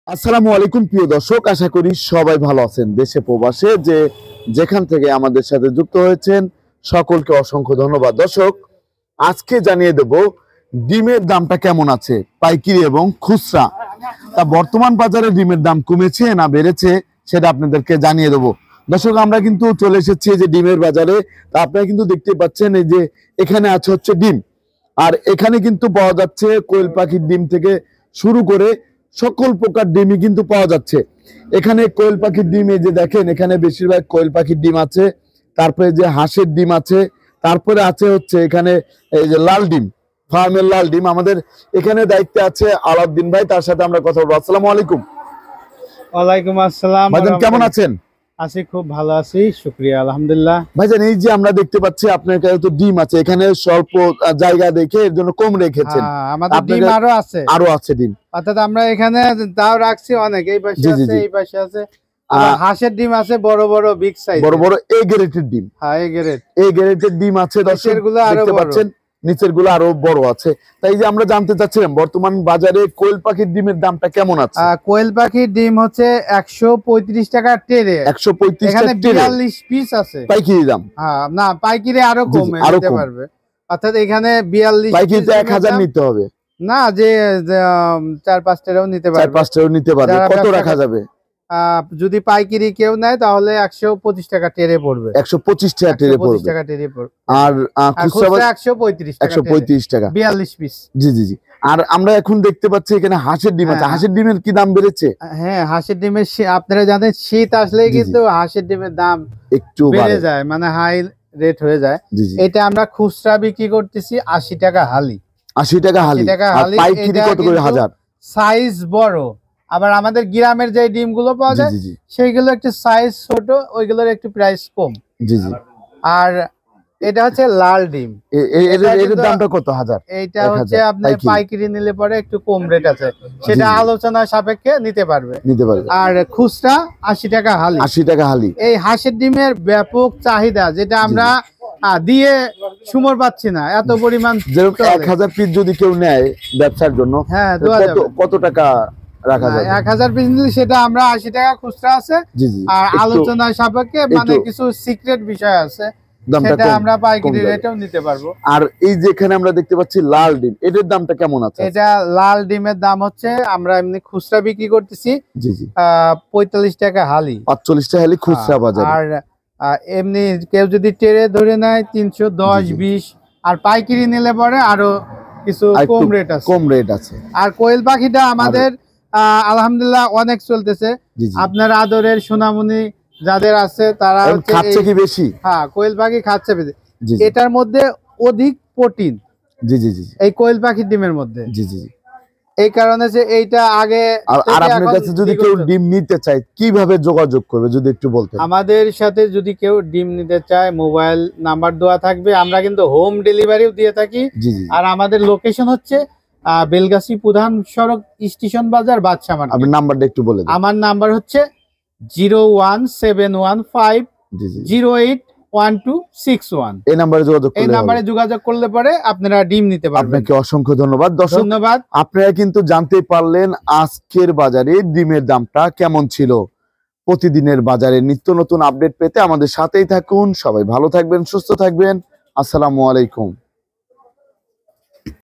আসসালামু আলাইকুম প্রিয় দর্শক, আশা করি সবাই ভালো আছেন। দেশে প্রবাসে যেখান থেকে আমাদের সাথে যুক্ত হয়েছেন সকলকে অসংখ্য ধন্যবাদ। দর্শক, আজকে জানিয়ে দেব ডিমের দামটা কেমন আছে পাইকারি এবং খুচরা। তা বর্তমান বাজারে ডিমের দাম কমেছে না বেড়েছে সেটা আপনাদেরকে জানিয়ে দেবো। দর্শক, আমরা কিন্তু চলে এসেছি যে ডিমের বাজারে। তা আপনারা কিন্তু দেখতে পাচ্ছেন এই যে এখানে আছে হচ্ছে ডিম, আর এখানে কিন্তু পাওয়া যাচ্ছে কোয়েল পাখির ডিম থেকে শুরু করে সকল প্রকার ডিমই কিন্তু পাওয়া যাচ্ছে। এখানে কোয়েল পাখির ডিম, এই যে দেখেন এখানে বেশিরভাগ কোয়েল পাখির ডিম আছে, তারপরে যে হাঁসের ডিম আছে, তারপরে আছে হচ্ছে এখানে এই যে লাল ডিম, ফার্মের লাল ডিম। আমাদের এখানে দায়িত্বে আছে আলাউদ্দিন ভাই, তার সাথে আমরা কথা বলবো। আসসালামু আলাইকুম। ওয়ালাইকুম আসসালাম। ভাইজান কেমন আছেন? আছি, খুব ভালো আছি, শুকরিয়া, আলহামদুলিল্লাহ। ভাইজান, এই যে আমরা দেখতে পাচ্ছি আপনার কাছে তো ডিম আছে, এখানে স্বল্প জায়গা দেখে এর জন্য কম রেখেছেন। আমাদের ডিম আরো আছে ডিম, অর্থাৎ আমরা এখানে তাও রাখছি অনেক, এই পাশে আছে, এই পাশে আছে। হাঁসের ডিম আছে বড় বড় বিগ সাইজ, বড় বড় এ গ্রেডের ডিম। হ্যাঁ, এ গ্রেডের ডিম আছে। দর্শক দেখতে পাচ্ছেন নিচের গুলো আরো বড় আছে। তাই যে আমরা জানতে চাচ্ছিলাম বর্তমান বাজারে কোয়েল পাখির ডিমের দামটা কেমন আছে? কোয়েল পাখির ডিম হচ্ছে 135 টাকা ট্রে। 135 এখানে 42 পিস আছে পাইকারি দাম। না, পাইকারি আরো কম নিতে পারবে। অর্থাৎ এখানে 42 পাইকারিতে 1000 নিতে হবে না, যে 4-5 টাকাও নিতে পারবে, 4-5 টাকাও নিতে পারবে। কত রাখা যাবে? যদি পাইকারি কেউ নেয় তাহলে 125 টাকা ট্রে পড়বে। 125 টাকা ট্রে পড়বে। আর খুচরা 135 টাকা 42 পিস। জি জি জি। আর আমরা এখন দেখতে পাচ্ছি এখানে হাঁসের ডিম আছে। হাঁসের ডিমের কি দাম বেড়েছে? হ্যাঁ, হাঁসের ডিমের আপনারা জানেন শীত আসলেই কিন্তু হাঁসের ডিমের দাম একটু বেড়ে যায়, মানে হাই রেট হয়ে যায়। এটা আমরা খুচরা বিক্রি করতেছি 80 টাকা হালি। 80 টাকা হালি। আর পাইকারি কত করে হাজার? সাইজ বড়। আবার আমাদের গ্রামের যে ডিম গুলো পাওয়া যায় সেইগুলো একটু সাইজ ছোট, ওইগুলোর একটু প্রাইস কম। জি জি। আর এটা হচ্ছে লাল ডিম, এর দামটা কত? হাজার। এইটা হচ্ছে আপনি পাইকারি নিলে পরে একটু কম রেট আছে, সেটা আলোচনা সাপেক্ষে নিতে পারবে। আর খুচরা 80 টাকা হালি। 80 টাকা হালি। এই হাঁসের ডিমের ব্যাপক চাহিদা, যেটা আমরা দিয়ে সুমর পাচ্ছি না, এত পরিমাণ। 1000 পিস যদি কেউ নেয় ব্যবসার জন্য, হ্যাঁ, কত টাকা রাখা যায়? 1000 পিস নিলে সেটা আমরা 80 টাকা খুচরা আছে। আর আলোচনা সাপেক্ষে মানে কিছু সিক্রেট বিষয় আছে, সেটা আমরা পাইকারি রেটেও নিতে পারবো। আর এই যে এখানে আমরা দেখতে পাচ্ছি লাল ডিম, এটার দামটা কেমন আছে? এটা লাল ডিমের দাম হচ্ছে, আমরা এমনি খুচরা বিক্রি করতেছি 45 টাকা হালি। 45 টাকা হালি খুচরা বাজারে। আর এমনি কেউ যদি ট্রে ধরে নেয় 310-20, আর পাইকারি নিলে পরে আরো কিছু কম রেট আছে। আর কোয়েল পাখিটা আমাদের আলহামদুলিল্লাহ অনেক চলতেছে। আপনার আদরের সোনামণি যাদের আছে তারা খাচ্ছে কি বেশি? হ্যাঁ, কোয়েল পাখি খাচ্ছে বেশি। এটার মধ্যে অধিক প্রোটিন এই কোয়েল পাখির ডিমের মধ্যে। এই কারণে যে এইটা আগে। আর আপনার কাছে যদি কেউ ডিম নিতে চায় কিভাবে যোগাযোগ করবে যদি একটু বলতেন? আমাদের সাথে যদি কেউ ডিম নিতে চায়, মোবাইল নাম্বার দেওয়া থাকবে। আমরা কিন্তু হোম ডেলিভারিও দিয়ে থাকি। আর আমাদের লোকেশন হচ্ছে বেলগাছি প্রধান সড়ক, স্টেশন বাজার, বাদশা মার্কেট। আপনি নাম্বারটা একটু বলে দিন। আমার নাম্বার হচ্ছে 01715081261। এই নাম্বারে যোগাযোগ করলে পরে আপনারা ডিম নিতে পারবেন। আপনাকে অসংখ্য ধন্যবাদ। দর্শক, ধন্যবাদ। আপনারা কিন্তু জানতে পারলেন আজকের বাজারে ডিমের দামটা কেমন ছিল। প্রতিদিনের বাজারে নিত্য নতুন আপডেট পেতে আমাদের সাথেই থাকুন। সবাই ভালো থাকবেন, সুস্থ থাকবেন। আসসালামু আলাইকুম।